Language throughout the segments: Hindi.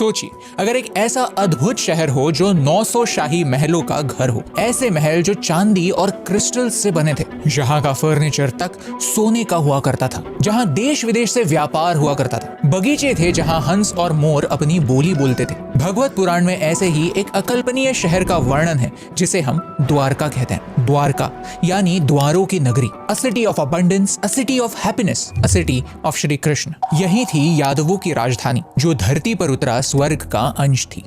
सोचिए, अगर एक ऐसा अद्भुत शहर हो जो 900 शाही महलों का घर हो, ऐसे महल जो चांदी और क्रिस्टल से बने थे, जहाँ का फर्नीचर तक सोने का हुआ करता था, जहाँ देश विदेश से व्यापार हुआ करता था, बगीचे थे जहाँ हंस और मोर अपनी बोली बोलते थे। भगवत पुराण में ऐसे ही एक अकल्पनीय शहर का वर्णन है जिसे हम द्वारका कहते हैं। द्वारका यानी द्वारों की नगरी, अ city of abundance, a city of happiness, a city of Shri Krishna. यही थी यादवों की राजधानी जो धरती पर उतरा स्वर्ग का अंश थी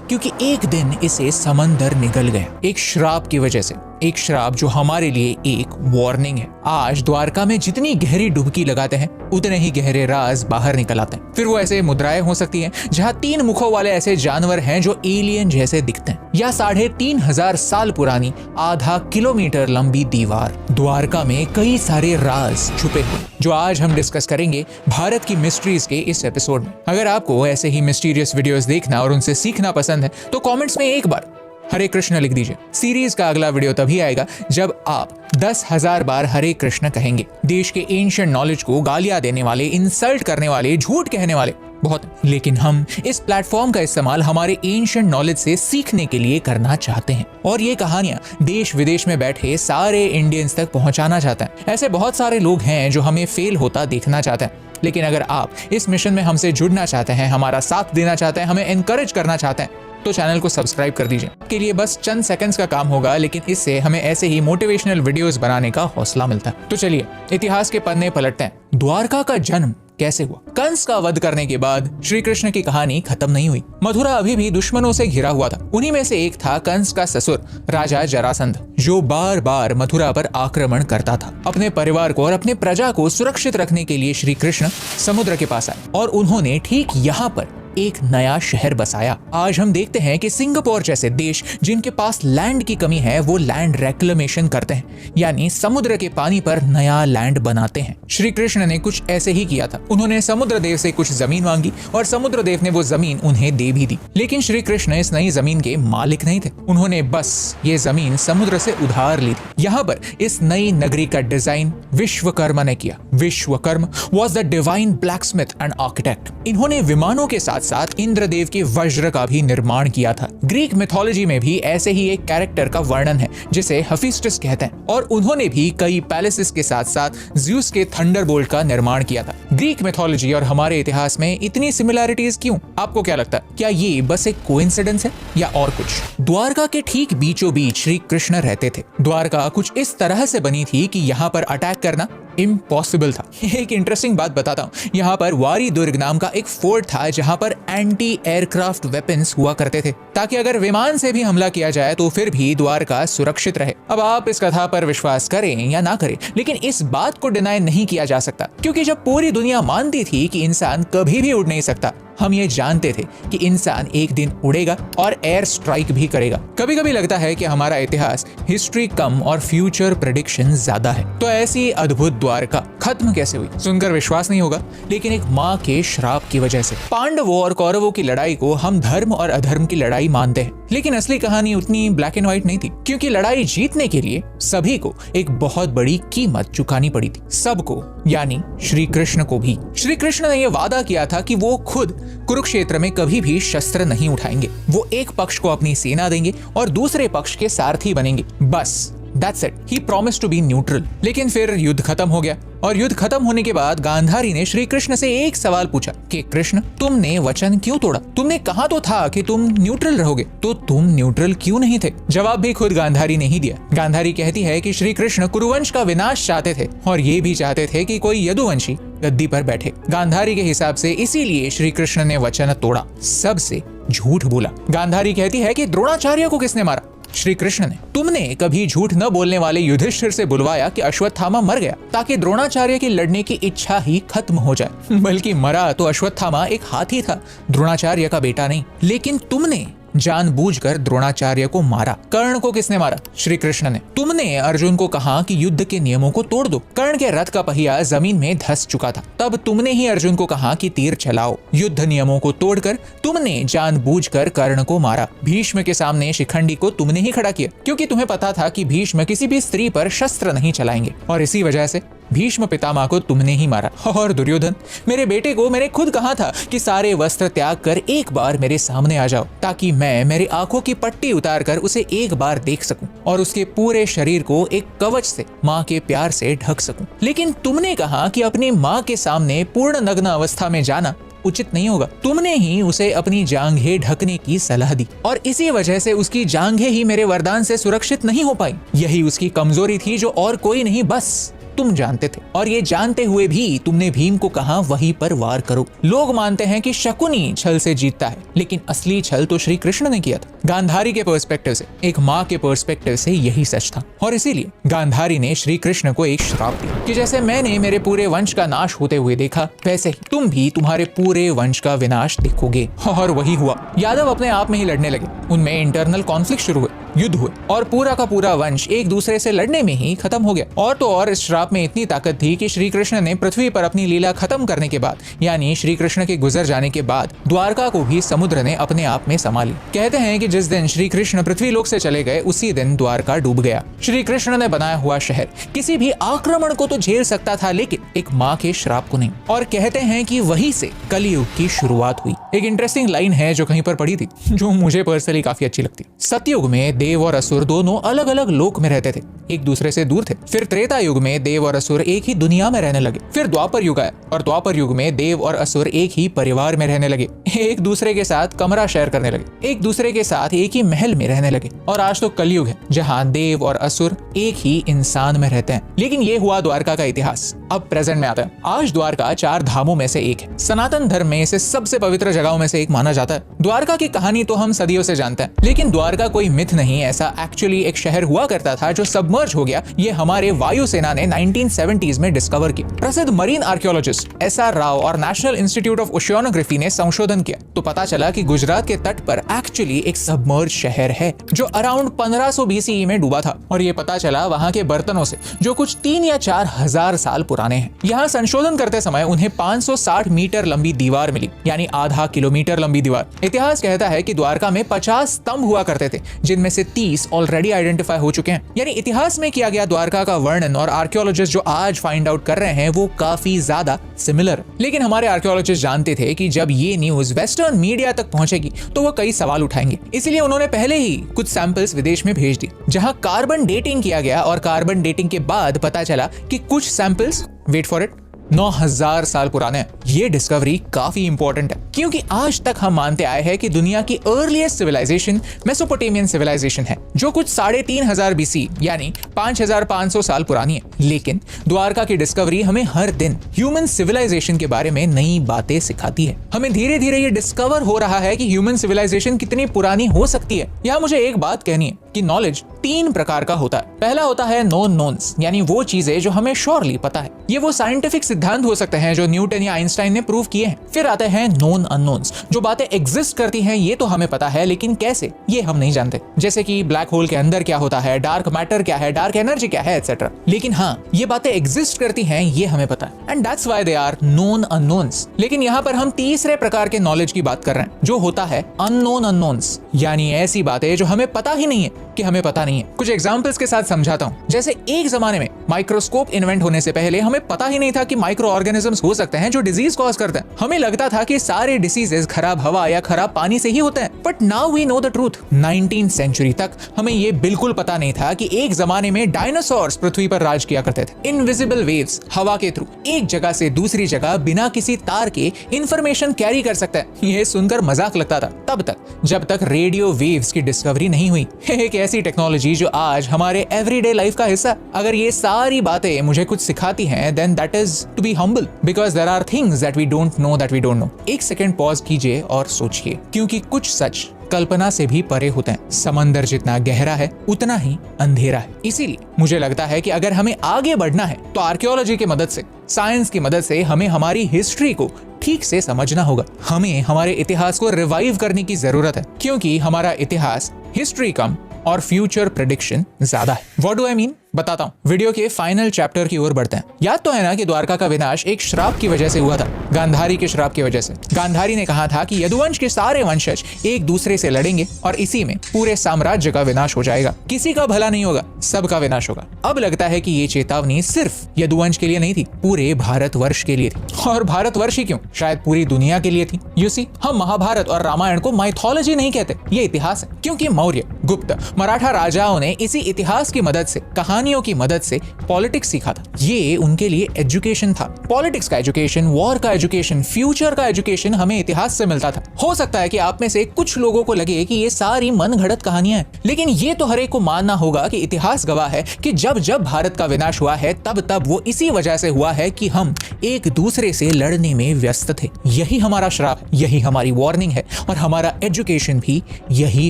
क्योंकि एक दिन इसे समंदर निगल गया, एक श्राप की वजह से। एक श्राप जो हमारे लिए एक वार्निंग है। आज द्वारका में जितनी गहरी डुबकी लगाते हैं उतने ही गहरे राज बाहर निकल आते हैं। फिर वो ऐसे मुद्राएं हो सकती हैं जहाँ 3 मुखों वाले ऐसे जानवर हैं जो एलियन जैसे दिखते हैं, या 3,500 साल पुरानी आधा किलोमीटर लंबी दीवार। द्वारका में कई सारे राज छुपे हुए जो आज हम डिस्कस करेंगे भारत की मिस्ट्रीज के इस एपिसोड में। अगर आपको ऐसे ही मिस्टीरियस वीडियोस देखना और उनसे सीखना पसंद है तो कमेंट्स में एक बार हरे कृष्ण लिख दीजिए। सीरीज का अगला वीडियो तभी आएगा जब आप 10,000 बार हरे कृष्ण कहेंगे। देश के एंशिएंट नॉलेज को गालियां देने वाले, इंसल्ट करने वाले, झूठ कहने वाले बहुत, लेकिन हम इस प्लेटफॉर्म का इस्तेमाल हमारे एंशिएंट नॉलेज से सीखने के लिए करना चाहते हैं और ये कहानियां देश विदेश में बैठे सारे इंडियंस तक पहुंचाना चाहते हैं। ऐसे बहुत सारे लोग हैं जो हमें फेल होता देखना चाहते हैं, लेकिन अगर आप इस मिशन में हमसे जुड़ना चाहते हैं, हमारा साथ देना चाहते हैं, हमें एनकरेज करना चाहते हैं, तो चैनल को सब्सक्राइब कर दीजिए। के लिए बस चंद सेकंड्स का काम होगा, लेकिन इससे हमें ऐसे ही मोटिवेशनल वीडियोस बनाने का हौसला मिलता है। तो चलिए इतिहास के पन्ने पलटते हैं। द्वारका का जन्म कैसे हुआ? कंस का वध करने के बाद श्री कृष्ण की कहानी खत्म नहीं हुई। मथुरा अभी भी दुश्मनों से घिरा हुआ था। उन्हीं में से एक था कंस का ससुर राजा जरासंध, जो बार बार मथुरा पर आक्रमण करता था। अपने परिवार को और अपने प्रजा को सुरक्षित रखने के लिए श्री कृष्ण समुद्र के पास आए और उन्होंने ठीक यहाँ पर एक नया शहर बसाया। आज हम देखते हैं कि सिंगापुर जैसे देश जिनके पास लैंड की कमी है वो लैंड रेक्लेमेशन करते हैं, यानी समुद्र के पानी पर नया लैंड बनाते हैं। श्री कृष्ण ने कुछ ऐसे ही किया था। उन्होंने समुद्र देव से कुछ जमीन मांगी और समुद्र देव ने वो जमीन उन्हें दे भी दी। लेकिन श्री कृष्ण इस नई जमीन के मालिक नहीं थे। उन्होंने बस ये जमीन समुद्र से उधार ली थी। यहाँ पर इस नई नगरी का डिजाइन विश्वकर्मा ने किया। Vishwakarma was the divine blacksmith and architect. इन्होंने विमानों के साथ इंद्रदेव के वज्र का भी निर्माण किया था। ग्रीक मिथोलॉजी में भी ऐसे ही एक कैरेक्टर का वर्णन है जिसे हेफेस्टस कहते हैं, और उन्होंने भी कई पैलेसेस के साथ साथ ज़्यूस के थंडरबोल्ट का निर्माण किया था। ग्रीक मिथोलॉजी और हमारे इतिहास में इतनी सिमिलैरिटीज क्यों? आपको क्या लगता है? क्या ये बस एक कोइंसिडेंस है या और कुछ? द्वारका के ठीक बीचों बीच श्री कृष्ण रहते थे। द्वारका कुछ इस तरह से बनी थी कि यहाँ पर अटैक करना इम्पॉसिबल था। एक इंटरेस्टिंग बात बताता हूँ। यहाँ पर वारी दुर्ग नाम का एक फोर्ट था जहाँ पर एंटी एयरक्राफ्ट वेपन्स हुआ करते थे, ताकि अगर विमान से भी हमला किया जाए तो फिर भी द्वारका सुरक्षित रहे। अब आप इस कथा पर विश्वास करें या ना करें, लेकिन इस बात को डिनाई नहीं किया जा सकता, क्योंकि जब पूरी दुनिया मानती थी कि इंसान कभी भी उड़ नहीं सकता, हम ये जानते थे कि इंसान एक दिन उड़ेगा और एयर स्ट्राइक भी करेगा। कभी कभी लगता है कि हमारा इतिहास हिस्ट्री कम और फ्यूचर प्रेडिक्शन ज्यादा है। तो ऐसी अद्भुत द्वारका खत्म कैसे हुई? सुनकर विश्वास नहीं होगा, लेकिन एक माँ के श्राप की वजह से। पांडवों और कौरवों की लड़ाई को हम धर्म और अधर्म की लड़ाई मानते हैं, लेकिन असली कहानी उतनी ब्लैक एंड व्हाइट नहीं थी, क्योंकि लड़ाई जीतने के लिए सभी को एक बहुत बड़ी कीमत चुकानी पड़ी थी। सबको, यानी श्री कृष्ण को भी। श्री कृष्ण ने यह वादा किया था कि वो खुद कुरुक्षेत्र में कभी भी शस्त्र नहीं उठाएंगे। वो एक पक्ष को अपनी सेना देंगे और दूसरे पक्ष के सारथी बनेंगे। बस That's it. He promised to be neutral. लेकिन फिर युद्ध खत्म हो गया, और युद्ध खत्म होने के बाद गांधारी ने श्री कृष्ण से एक सवाल पूछा कि कृष्ण, तुमने वचन क्यों तोड़ा? तुमने कहा तो था कि तुम न्यूट्रल रहोगे, तो तुम न्यूट्रल क्यों नहीं थे? जवाब भी खुद गांधारी ने ही दिया। गांधारी कहती है कि श्री कृष्ण कुरुवंश का विनाश चाहते थे और ये भी चाहते थे कि कोई यदुवंशी गद्दी पर बैठे। गांधारी के हिसाब से इसीलिए श्री कृष्ण ने वचन तोड़ा, सबसे झूठ बोला। गांधारी कहती है कि द्रोणाचार्य को किसने मारा? श्री कृष्ण ने। तुमने कभी झूठ न बोलने वाले युधिष्ठिर से बुलवाया कि अश्वत्थामा मर गया, ताकि द्रोणाचार्य की लड़ने की इच्छा ही खत्म हो जाए। बल्कि मरा तो अश्वत्थामा एक हाथी था, द्रोणाचार्य का बेटा नहीं। लेकिन तुमने जानबूझकर द्रोणाचार्य को मारा। कर्ण को किसने मारा? श्री कृष्ण ने। तुमने अर्जुन को कहा कि युद्ध के नियमों को तोड़ दो। कर्ण के रथ का पहिया जमीन में धंस चुका था। तब तुमने ही अर्जुन को कहा कि तीर चलाओ। युद्ध नियमों को तोड़कर तुमने जानबूझकर कर्ण को मारा। भीष्म के सामने शिखंडी को तुमने ही खड़ा किया, क्योंकि तुम्हें पता था कि भीष्म किसी भी स्त्री पर शस्त्र नहीं चलाएंगे, और इसी वजह से भीष्म पितामह को तुमने ही मारा। और दुर्योधन, मेरे बेटे को मैंने खुद कहा था कि सारे वस्त्र त्याग कर एक बार मेरे सामने आ जाओ, ताकि मैं मेरी आंखों की पट्टी उतार कर उसे एक बार देख सकूं और उसके पूरे शरीर को एक कवच से, माँ के प्यार से ढक सकूं। लेकिन तुमने कहा कि अपनी माँ के सामने पूर्ण नग्न अवस्था में जाना उचित नहीं होगा। तुमने ही उसे अपनी जांघें ढकने की सलाह दी और इसी वजह से उसकी जांघें ही मेरे वरदान से सुरक्षित नहीं हो पाई। यही उसकी कमजोरी थी जो और कोई नहीं, बस तुम जानते थे। और ये जानते हुए भी तुमने भीम को कहा वहीं पर वार करो। लोग मानते हैं कि शकुनी छल से जीतता है, लेकिन असली छल तो श्री कृष्ण ने किया था। गांधारी के पर्सपेक्टिव से, एक माँ के पर्सपेक्टिव से यही सच था। और इसीलिए गांधारी ने श्री कृष्ण को एक श्राप दिया कि जैसे मैंने मेरे पूरे वंश का नाश होते हुए देखा, वैसे ही तुम भी तुम्हारे पूरे वंश का विनाश देखोगे। और वही हुआ। यादव अपने आप में ही लड़ने लगे, उनमें इंटरनल कॉन्फ्लिक्ट शुरू हुए, युद्ध हुए और पूरा का पूरा वंश एक दूसरे से लड़ने में ही खत्म हो गया। और तो और इस श्राप में इतनी ताकत थी कि श्री कृष्ण ने पृथ्वी पर अपनी लीला खत्म करने के बाद, यानी श्री कृष्ण के गुजर जाने के बाद, द्वारका को भी समुद्र ने अपने आप में समा ली। कहते हैं कि जिस दिन श्री कृष्ण पृथ्वी लोक से चले गए, उसी दिन द्वारका डूब गया। श्री कृष्ण ने बनाया हुआ शहर किसी भी आक्रमण को तो झेल सकता था, लेकिन एक माँ के श्राप को नहीं। और कहते हैं कि वहीं से कलयुग की शुरुआत हुई। एक इंटरेस्टिंग लाइन है जो कहीं पर पढ़ी थी, जो मुझे पर्सनली काफी अच्छी लगती। सतयुग में देव और असुर दोनों अलग अलग लोक में रहते थे, एक दूसरे से दूर थे। फिर त्रेता युग में देव और असुर एक ही दुनिया में रहने लगे। फिर द्वापर युग आया और द्वापर युग में देव और असुर एक ही परिवार में रहने लगे, एक दूसरे के साथ कमरा शेयर करने लगे, एक दूसरे के साथ एक ही महल में रहने लगे। और आज तो कलयुग है, जहाँ देव और असुर एक ही इंसान में रहते हैं। लेकिन ये हुआ द्वारका का इतिहास। अब प्रेजेंट में आता है। आज द्वारका 4 धामों में से एक है। सनातन धर्म में इसे सबसे पवित्र जगहों में से एक माना जाता है। द्वारका की कहानी तो हम सदियों से जानते हैं, लेकिन द्वारका कोई मिथ नहीं, ऐसा एक्चुअली एक शहर हुआ करता था जो सबमर्ज हो गया। ये हमारे वायुसेना ने 1970s में डिस्कवर किया। प्रसिद्ध मरीन आर्कियोलॉजिस्ट SR राव और नेशनल इंस्टीट्यूट ऑफ ओशियानोग्राफी ने संशोधन किया, तो पता चला कि गुजरात के तट पर एक्चुअली एक सबमर्ज शहर है जो अराउंड 1500 BCE में डूबा था। और ये पता चला वहां के बर्तनों से, जो कुछ 3 या 4 हजार साल पुराने हैं। यहाँ संशोधन करते समय उन्हें 560 मीटर लंबी दीवार मिली, यानी आधा किलोमीटर लंबी दीवार। इतिहास कहता है कि द्वारका में 50 स्तंभ हुआ करते थे, जिनमें से 30 ऑलरेडी आइडेंटिफाई हो चुके हैं। यानी इतिहास में किया गया द्वारका का वर्णन और आर्कियोलॉजिस्ट जो आज फाइंड आउट कर रहे हैं वो काफी ज्यादा सिमिलर। लेकिन हमारे आर्कियोलॉजिस्ट जानते थे कि जब ये न्यूज वेस्टर्न मीडिया तक पहुंचेगी तो वो कई सवाल उठाएंगे, इसलिए उन्होंने पहले ही कुछ सैंपल्स विदेश में भेज दी, जहां कार्बन डेटिंग किया गया। और कार्बन डेटिंग के बाद पता चला कि कुछ सैंपल्स, वेट फॉर इट, 9000 साल पुराने हैं। ये डिस्कवरी काफी इंपॉर्टेंट है, क्योंकि आज तक हम मानते आए हैं कि दुनिया की अर्लीस्ट सिविलाइजेशन मेसोपोटामियन सिविलाइजेशन है, जो कुछ 3500 BC यानी 5500 साल पुरानी है। लेकिन द्वारका की डिस्कवरी हमें हर दिन ह्यूमन सिविलाइजेशन के बारे में नई बातें सिखाती है। हमें धीरे धीरे ये डिस्कवर हो रहा है कि ह्यूमन सिविलाइजेशन कितनी पुरानी हो सकती है। यहाँ मुझे एक बात कहनी है कि नॉलेज 3 प्रकार का होता है। पहला होता है नोन नोन्स, यानी वो चीजें जो हमें श्योरली पता है। ये वो साइंटिफिक सिद्धांत हो सकते हैं जो न्यूटन या आइंस्टाइन ने प्रूव किए हैं। फिर आते हैं नोन अननोन्स, जो बातें एग्जिस्ट करती हैं ये तो हमें पता है, लेकिन कैसे ये हम नहीं जानते। जैसे कि ब्लैक होल के अंदर क्या होता है, डार्क मैटर क्या है, डार्क एनर्जी क्या है, एटसेट्रा। लेकिन हाँ, ये बातें एग्जिस्ट करती हैं ये हमें पता है, and that's why they are known unknowns. लेकिन यहाँ पर हम तीसरे प्रकार के नॉलेज की बात कर रहे हैं, जो होता है अननोन अननोन्स, यानी ऐसी बातें जो हमें पता ही नहीं है कि हमें पता नहीं है। कुछ एग्जांपल्स के साथ समझाता हूँ। जैसे एक जमाने में माइक्रोस्कोप इन्वेंट होने से पहले हमें पता ही नहीं था कि माइक्रो ऑर्गेनिजम्स हो सकते हैं जो डिजीज कॉज करते हैं। हमें लगता था कि सारे डिसीजेस खराब हवा या खराब पानी से ही होते हैं, but now we know the truth. 19th century तक हमें ये बिल्कुल पता नहीं था कि एक जमाने में डायनासोर्स पृथ्वी पर राज किया करते थे। इनविजिबल वेव्स हवा के थ्रू एक जगह से दूसरी जगह बिना किसी तार के इंफॉर्मेशन कैरी कर सकते हैं। ये सुनकर मजाक लगता था तब तक, जब तक रेडियो वेव्स की डिस्कवरी नहीं हुई। एक ऐसी टेक्नोलॉजी जो आज हमारे एवरीडे लाइफ का हिस्सा। अगर ये सारी बातें मुझे कुछ सिखाती हैं, then that is to be humble, because there are things that we don't know that we don't know। एक सेकंड पॉज कीजिए और सोचिए, क्योंकि कुछ सच कल्पना से भी परे होते हैं। समंदर जितना गहरा है उतना ही अंधेरा है। इसीलिए मुझे लगता है कि अगर हमें आगे बढ़ना है तो आर्कियोलॉजी की मदद से, साइंस की मदद से हमें हमारी हिस्ट्री को ठीक से समझना होगा। हमें हमारे इतिहास को रिवाइव करने की जरूरत है, क्योंकि हमारा इतिहास हिस्ट्री कम और फ्यूचर प्रेडिक्शन ज्यादा है। व्हाट डू आई मीन, बताता हूँ। वीडियो के फाइनल चैप्टर की ओर बढ़ते हैं। याद तो है ना कि द्वारका का विनाश एक श्राप की वजह से हुआ था, गांधारी के श्राप की वजह से। गांधारी ने कहा था कि यदुवंश के सारे वंशज एक दूसरे से लड़ेंगे और इसी में पूरे साम्राज्य का विनाश हो जाएगा, किसी का भला नहीं होगा, सबका विनाश होगा। अब लगता है कि ये चेतावनी सिर्फ यदुवंश के लिए नहीं थी, पूरे भारतवर्ष के लिए थी। और भारतवर्ष ही क्यों, शायद पूरी दुनिया के लिए थी। यू सी, हम महाभारत और रामायण को माइथोलॉजी नहीं कहते, ये इतिहास है, क्योंकि मौर्य, गुप्त, मराठा राजाओं ने इसी इतिहास की मदद से, कहानियों की मदद से पॉलिटिक्स सीखा था। ये उनके लिए एजुकेशन था। पॉलिटिक्स का एजुकेशन, वॉर का एजुकेशन, फ्यूचर का एजुकेशन हमें इतिहास से मिलता था। हो सकता है कि आप में से कुछ लोगों को लगे कि ये सारी मनगढ़ंत कहानियां हैं, लेकिन ये तो हर एक को मानना होगा कि इतिहास गवाह है कि जब जब भारत का विनाश हुआ है तब तब वो इसी वजह से हुआ है कि हम एक दूसरे से लड़ने में व्यस्त थे। यही हमारा श्राप है, यही हमारी वार्निंग है, और हमारा एजुकेशन भी यही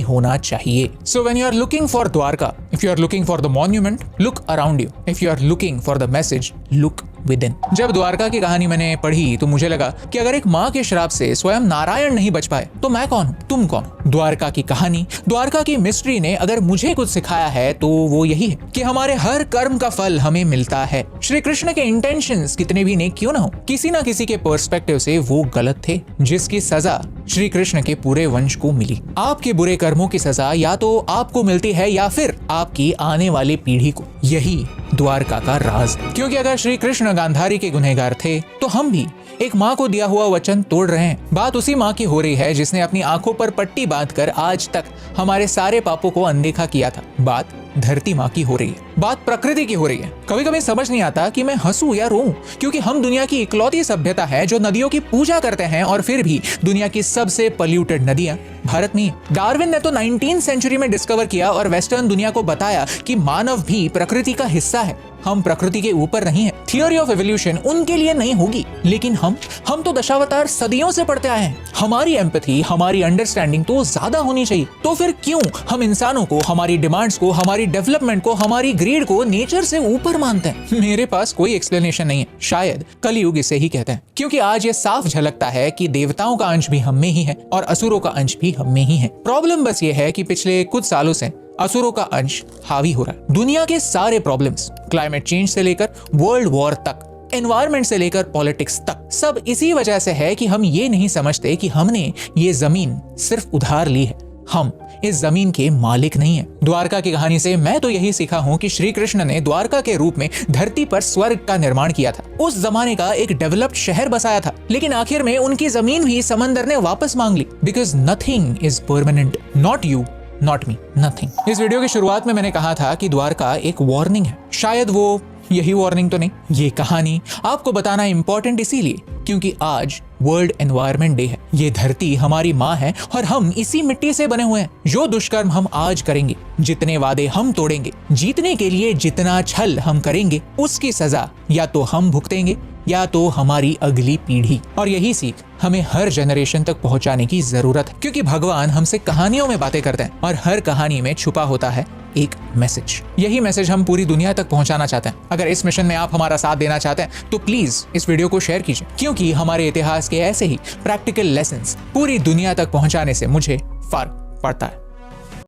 होना चाहिए। So when you are looking for Dwarka, if you are looking for the monument, look around you. If you are looking for the message, look within. जब द्वारका की कहानी मैंने पढ़ी तो मुझे लगा कि अगर एक माँ के श्राप से स्वयं नारायण नहीं बच पाए तो मैं कौन हूँ, तुम कौन हो? द्वारका की कहानी, द्वारका की मिस्ट्री ने अगर मुझे कुछ सिखाया है तो वो यही है कि हमारे हर कर्म का फल हमें मिलता है। श्री कृष्ण के इंटेंशंस कितने भी नेक क्यों ना हो, किसी ना किसी के पर्सपेक्टिव से वो गलत थे, जिसकी सजा श्री कृष्ण के पूरे वंश को मिली। आपके बुरे कर्मों की सजा या तो आपको मिलती है या फिर आपकी आने वाली पीढ़ी को। यही द्वारका का राज। क्योंकि अगर श्री कृष्ण गांधारी के गुनहगार थे तो हम भी एक माँ को दिया हुआ वचन तोड़ रहे हैं। बात उसी माँ की हो रही है जिसने अपनी आंखों पर पट्टी बांधकर आज तक हमारे सारे पापों को अनदेखा किया था। बात धरती माँ की हो रही है, बात प्रकृति की हो रही है। कभी कभी समझ नहीं आता कि मैं हंसूं या रोऊं, क्योंकि हम दुनिया की इकलौती सभ्यता है जो नदियों की पूजा करते हैं, और फिर भी दुनिया की सबसे पोल्यूटेड नदियां भारत में। डार्विन ने तो 19वीं सेंचुरी में डिस्कवर किया और वेस्टर्न दुनिया को बताया कि मानव भी प्रकृति का हिस्सा है, हम प्रकृति के ऊपर नहीं है। थियोरी ऑफ एवोल्यूशन उनके लिए नहीं होगी, लेकिन हम तो दशावतार सदियों से पढ़ते आए हैं। हमारी एम्पैथी, हमारी अंडरस्टैंडिंग तो ज्यादा होनी चाहिए। तो फिर क्यों हम इंसानों को, हमारी डिमांड्स को, हमारी डेवलपमेंट को, हमारी ग्रीड को नेचर से ऊपर मानते हैं? मेरे पास कोई एक्सप्लेनेशन नहीं है, शायद कलयुग इसे ही कहते हैं। क्योंकि आज ये साफ झलकता है कि देवताओं का अंश भी हम में ही है और असुरों का अंश भी हम में ही है। प्रॉब्लम बस ये है कि पिछले कुछ सालों से असुरों का अंश हावी हो रहा है। दुनिया के सारे प्रॉब्लम्स, क्लाइमेट चेंज से लेकर वर्ल्ड वॉर तक, एनवायरमेंट से लेकर पॉलिटिक्स तक, सब इसी वजह से है कि हम ये नहीं समझते कि हमने ये जमीन सिर्फ उधार ली है, हम इस जमीन के मालिक नहीं है। द्वारका की कहानी से मैं तो यही सीखा हूँ कि श्री कृष्ण ने द्वारका के रूप में धरती पर स्वर्ग का निर्माण किया था, उस जमाने का एक डेवलप्ड शहर बसाया था, लेकिन आखिर में उनकी जमीन भी समंदर ने वापस मांग ली। Because nothing is permanent, not you, not me, nothing. इस वीडियो की शुरुआत में मैंने कहा था कि द्वारका एक वार्निंग है। शायद वो यही वार्निंग तो नहीं। ये कहानी आपको बताना इंपॉर्टेंट इसीलिए क्योंकि आज वर्ल्ड एनवायरनमेंट डे है। ये धरती हमारी माँ है और हम इसी मिट्टी से बने हुए हैं। जो दुष्कर्म हम आज करेंगे, जितने वादे हम तोड़ेंगे, जीतने के लिए जितना छल हम करेंगे, उसकी सजा या तो हम भुगतेंगे या तो हमारी अगली पीढ़ी। और यही सीख हमें हर जनरेशन तक पहुंचाने की जरूरत है, क्योंकि भगवान हमसे कहानियों में बातें करते हैं और हर कहानी में छुपा होता है एक मैसेज। यही मैसेज हम पूरी दुनिया तक पहुंचाना चाहते हैं। अगर इस मिशन में आप हमारा साथ देना चाहते हैं तो प्लीज इस वीडियो को शेयर कीजिए, क्योंकि हमारे इतिहास के ऐसे ही प्रैक्टिकल लेसन्स पूरी दुनिया तक पहुंचाने से मुझे फर्क पड़ता है।